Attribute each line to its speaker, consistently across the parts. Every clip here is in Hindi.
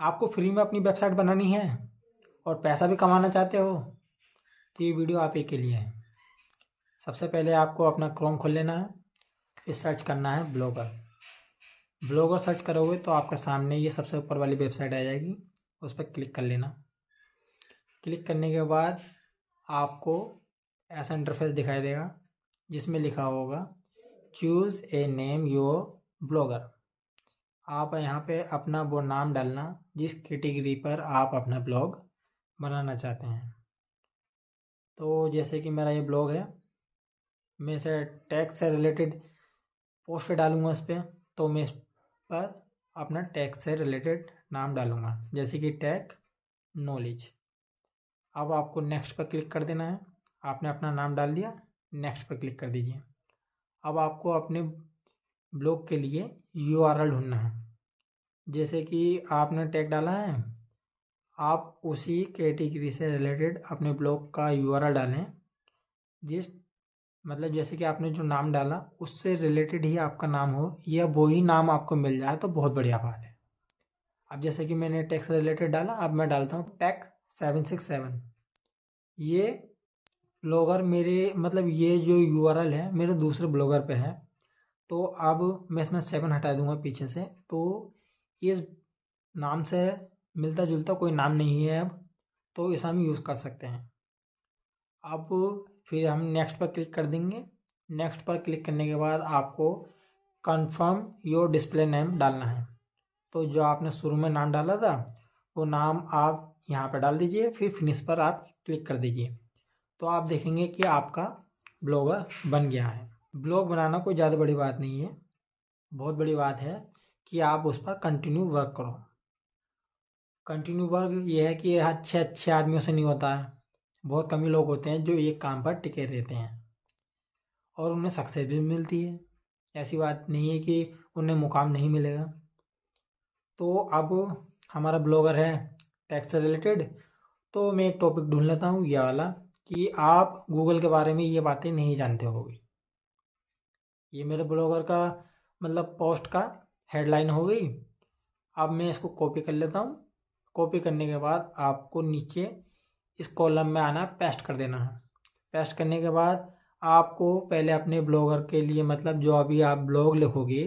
Speaker 1: आपको फ्री में अपनी वेबसाइट बनानी है और पैसा भी कमाना चाहते हो तो ये वीडियो आप ही के लिए है। सबसे पहले आपको अपना क्रोम खोल लेना है, फिर सर्च करना है ब्लॉगर। ब्लॉगर सर्च करोगे तो आपके सामने ये सबसे ऊपर वाली वेबसाइट आ जाएगी, उस पर क्लिक कर लेना। क्लिक करने के बाद आपको ऐसा इंटरफेस दिखाई देगा जिसमें लिखा होगा choose a name your blogger. आप यहाँ पे अपना वो नाम डालना जिस कैटेगरी पर आप अपना ब्लॉग बनाना चाहते हैं। तो जैसे कि मेरा ये ब्लॉग है, मैं इसे टैग से रिलेटेड पोस्ट डालूँगा इस पर, तो मैं इस पर अपना टैग से रिलेटेड नाम डालूँगा, जैसे कि टैग नॉलेज। अब आपको नेक्स्ट पर क्लिक कर देना है। आपने अपना नाम डाल दिया, नेक्स्ट पर क्लिक कर दीजिए। अब आपको अपने ब्लॉग के लिए यूआरएल ढूंढना है। जैसे कि आपने टैग डाला है, आप उसी कैटेगरी से रिलेटेड अपने ब्लॉग का यूआरएल डालें। मतलब जैसे कि आपने जो नाम डाला उससे रिलेटेड ही आपका नाम हो, या वही नाम आपको मिल जाए तो बहुत बढ़िया बात है। अब जैसे कि मैंने टैग से रिलेटेड डाला, अब मैं डालता हूँ टैग 767। ये ब्लॉगर मेरे मतलब ये जो यूआरएल है मेरे दूसरे ब्लॉगर पे है, तो अब मैं इसमें 7 हटा दूंगा पीछे से, तो इस नाम से मिलता जुलता कोई नाम नहीं है अब, तो इसे हम यूज़ कर सकते हैं। अब फिर हम नेक्स्ट पर क्लिक कर देंगे। नेक्स्ट पर क्लिक करने के बाद आपको कंफर्म योर डिस्प्ले नेम डालना है। तो जो आपने शुरू में नाम डाला था वो नाम आप यहाँ पर डाल दीजिए, फिर फिनिश पर आप क्लिक कर दीजिए। तो आप देखेंगे कि आपका ब्लॉगर बन गया है। ब्लॉग बनाना कोई ज़्यादा बड़ी बात नहीं है, बहुत बड़ी बात है कि आप उस पर कंटिन्यू वर्क करो। कंटिन्यू वर्क ये है कि अच्छे अच्छे आदमियों से नहीं होता है, बहुत कम ही लोग होते हैं जो एक काम पर टिके रहते हैं और उन्हें सक्सेस भी मिलती है। ऐसी बात नहीं है कि उन्हें मुकाम नहीं मिलेगा। तो अब हमारा ब्लॉगर है टैक्स से रिलेटेड, तो मैं एक टॉपिक ढूंढ लेता हूँ ये वाला कि आप गूगल के बारे में ये बातें नहीं जानते होगे। ये मेरे ब्लॉगर का मतलब पोस्ट का हेडलाइन हो गई। अब मैं इसको कॉपी कर लेता हूँ। कॉपी करने के बाद आपको नीचे इस कॉलम में आना, पेस्ट कर देना है। पेस्ट करने के बाद आपको पहले अपने ब्लॉगर के लिए मतलब जो अभी आप ब्लॉग लिखोगे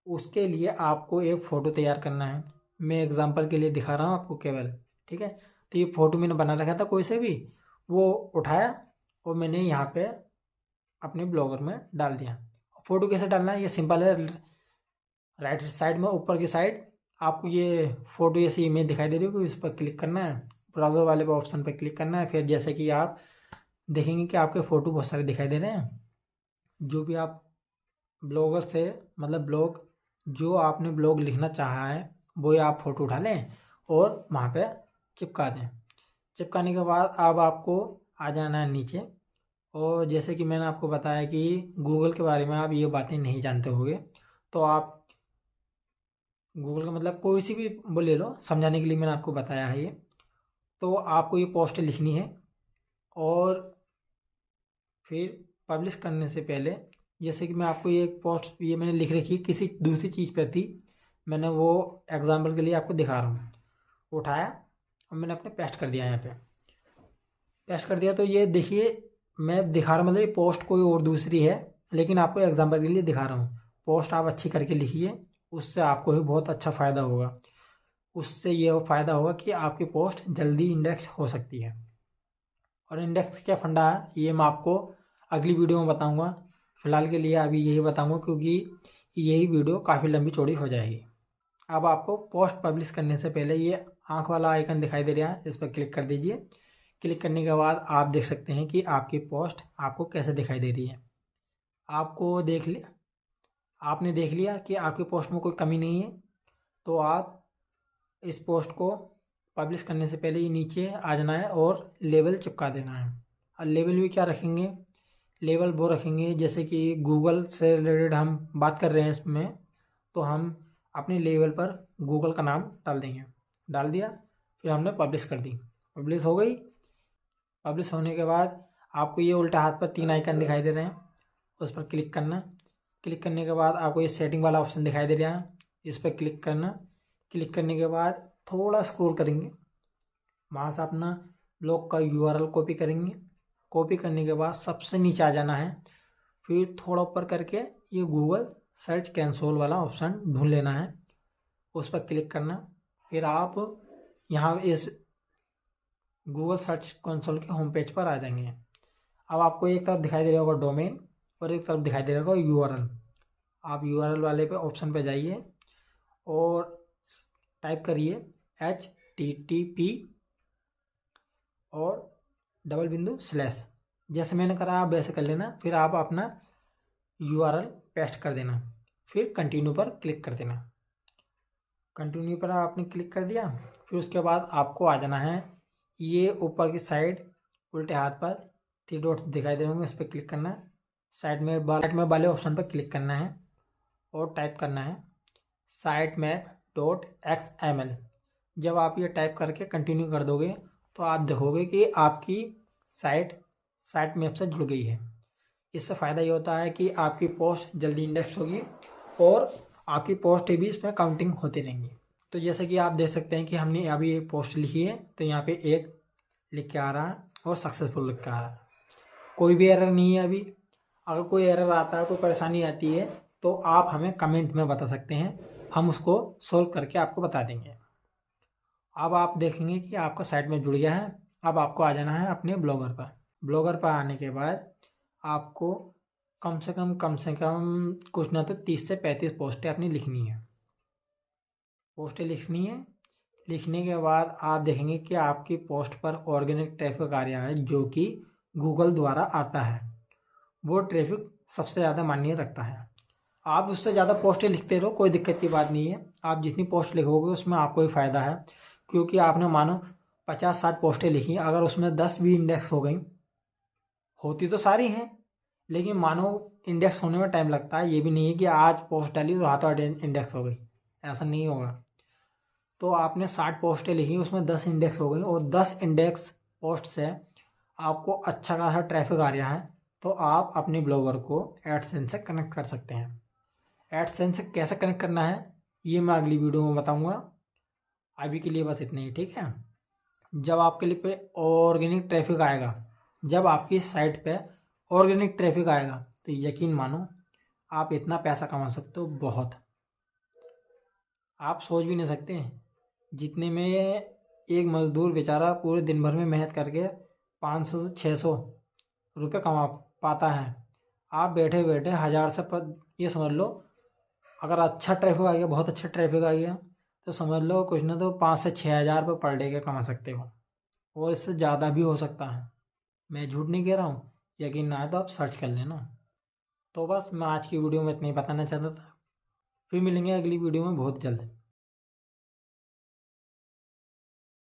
Speaker 1: उसके लिए आपको एक फ़ोटो तैयार करना है। मैं एग्जांपल के लिए दिखा रहा हूँ आपको केवल, ठीक है। तो ये फ़ोटो मैंने बना रखा था कोई से भी, वो उठाया और मैंने यहाँ पे अपने ब्लॉगर में डाल दिया। फ़ोटो कैसे डालना है ये सिंपल है। राइट साइड में ऊपर की साइड आपको ये फ़ोटो जैसी इमेज दिखाई दे रही होगी, इस पर क्लिक करना है। ब्राउज़र वाले ऑप्शन पर क्लिक करना है। फिर जैसे कि आप देखेंगे कि आपके फ़ोटो बहुत सारे दिखाई दे रहे हैं। जो भी आप ब्लॉगर से मतलब ब्लॉग जो आपने ब्लॉग लिखना चाहा है वो आप फ़ोटो उठा लें और वहाँ पे चिपका दें। चिपकाने के बाद अब आपको आ जाना है नीचे। और जैसे कि मैंने आपको बताया कि गूगल के बारे में आप ये बातें नहीं जानते होंगे, तो आप गूगल का मतलब कोई सी भी वो ले लो, समझाने के लिए मैंने आपको बताया है ये। तो आपको ये पोस्ट लिखनी है और फिर पब्लिश करने से पहले जैसे कि मैं आपको ये एक पोस्ट ये मैंने लिख रखी है किसी दूसरी चीज़ पर थी, मैंने वो एग्जाम्पल के लिए आपको दिखा रहा हूँ। उठाया और मैंने अपने पेस्ट कर दिया, यहाँ पे पेस्ट कर दिया। तो ये देखिए मैं दिखा रहा मतलब ये पोस्ट कोई और दूसरी है, लेकिन आपको एग्जाम्पल के लिए दिखा रहा हूँ। पोस्ट आप अच्छी करके लिखिए, उससे आपको भी बहुत अच्छा फ़ायदा होगा। उससे ये फ़ायदा होगा कि आपकी पोस्ट जल्दी इंडेक्स हो सकती है। और इंडेक्स क्या फंडा है ये मैं आपको अगली वीडियो में बताऊंगा। फ़िलहाल के लिए अभी यही बताऊंगा क्योंकि यही वीडियो काफ़ी लंबी चौड़ी हो जाएगी। अब आपको पोस्ट पब्लिश करने से पहले ये आँख वाला आइकन दिखाई दे रहा है, इस पर क्लिक कर दीजिए। क्लिक करने के बाद आप देख सकते हैं कि आपकी पोस्ट आपको कैसे दिखाई दे रही है। आपको देख लिया आपने देख लिया कि आपकी पोस्ट में कोई कमी नहीं है, तो आप इस पोस्ट को पब्लिश करने से पहले ही नीचे आ जाना है और लेबल चिपका देना है। और लेबल भी क्या रखेंगे, लेबल वो रखेंगे जैसे कि गूगल से रिलेटेड हम बात कर रहे हैं इसमें, तो हम अपने लेबल पर गूगल का नाम डाल देंगे। डाल दिया, फिर हमने पब्लिश कर दी, पब्लिश हो गई। पब्लिश होने के बाद आपको ये उल्टा हाथ पर 3 आइकन दिखाई दे रहे हैं, उस पर क्लिक करना। क्लिक करने के बाद आपको ये सेटिंग वाला ऑप्शन दिखाई दे रहा है, इस पर क्लिक करना। क्लिक करने के बाद थोड़ा स्क्रॉल करेंगे, वहाँ से अपना ब्लॉग का URL कॉपी करेंगे। कॉपी करने के बाद सबसे नीचे आ जाना है, फिर थोड़ा ऊपर करके ये गूगल सर्च कंसोल वाला ऑप्शन ढूंढ लेना है, उस पर क्लिक करना। फिर आप यहाँ इस गूगल सर्च कंसोल के होम पेज पर आ जाएंगे। अब आपको एक तरफ दिखाई दे रहा होगा डोमेन और एक तरफ दिखाई दे रहा होगा URL। आप URL वाले पे ऑप्शन पे जाइए और टाइप करिए HTTP और // जैसे मैंने करा आप वैसे कर लेना। फिर आप अपना URL पेस्ट कर देना, फिर कंटिन्यू पर क्लिक कर देना। कंटिन्यू पर आपने क्लिक कर दिया, फिर उसके बाद आपको आ जाना है ये ऊपर की साइड उल्टे हाथ पर 3 डॉट्स दिखाई दे होंगे, उस पर क्लिक करना है। साइड में वाले ऑप्शन पर क्लिक करना है और टाइप करना है sitemap.xml। जब आप ये टाइप करके कंटिन्यू कर दोगे तो आप देखोगे कि आपकी साइट मैप से जुड़ गई है। इससे फ़ायदा ये होता है कि आपकी पोस्ट जल्दी इंडेक्स होगी और आपकी पोस्ट भी इसमें काउंटिंग होती रहेंगी। तो जैसे कि आप देख सकते हैं कि हमने अभी एक पोस्ट लिखी है, तो यहाँ पे 1 लिख के आ रहा है और सक्सेसफुल लिख के आ रहा है। कोई भी एरर नहीं है अभी। अगर कोई एरर आता है, कोई परेशानी आती है, तो आप हमें कमेंट में बता सकते हैं, हम उसको सोल्व करके आपको बता देंगे। अब आप देखेंगे कि आपका साइट में जुड़ गया है। अब आपको आ जाना है अपने ब्लॉगर पर। ब्लॉगर पर आने के बाद आपको कम से कम कुछ ना तो 30 से 35 पोस्टें अपनी लिखनी है। लिखने के बाद आप देखेंगे कि आपकी पोस्ट पर ऑर्गेनिक ट्रैफिक आ रहा है, जो कि गूगल द्वारा आता है। वो ट्रैफिक सबसे ज़्यादा मान्य रखता है। आप उससे ज़्यादा पोस्टें लिखते रहो, कोई दिक्कत की बात नहीं है। आप जितनी पोस्ट लिखोगे उसमें आपको ही फ़ायदा है, क्योंकि आपने मानो 50-60 पोस्टें लिखी, अगर उसमें 10 भी इंडेक्स हो गई, होती तो सारी हैं, लेकिन मानो इंडेक्स होने में टाइम लगता है। ये भी नहीं है कि आज पोस्ट डाली तो हाथों इंडेक्स हो गई, ऐसा नहीं होगा। तो आपने 60 पोस्टें लिखी, उसमें 10 इंडेक्स हो गई और 10 इंडेक्स पोस्ट से आपको अच्छा खासा ट्रैफिक आ रहा है, तो आप अपने ब्लॉगर को एडसेंस से कनेक्ट कर सकते हैं। एडसेंस से कैसे कनेक्ट करना है ये मैं अगली वीडियो में बताऊंगा। अभी के लिए बस इतना ही, ठीक है। जब आपके लिए पे ऑर्गेनिक ट्रैफिक आएगा, जब आपकी साइट पे ऑर्गेनिक ट्रैफिक आएगा, तो यकीन मानो आप इतना पैसा कमा सकते हो, बहुत। आप सोच भी नहीं सकते जितने में एक मजदूर बेचारा पूरे दिन भर में मेहनत करके 500 से 600 रुपये कमा पाता है। आप बैठे बैठे 1000 से ये समझ लो, अगर अच्छा ट्रैफिक आ गया, बहुत अच्छा ट्रैफिक आ गया, तो समझ लो कुछ ना तो 5 से 6000 रुपये पर डे के कमा सकते हो, और इससे ज़्यादा भी हो सकता है। मैं झूठ नहीं कह रहा हूँ, यकीन ना आए तो आप सर्च कर लेना। तो बस मैं आज की वीडियो में इतना ही बताना चाहता था। फिर मिलेंगे अगली वीडियो में बहुत जल्द।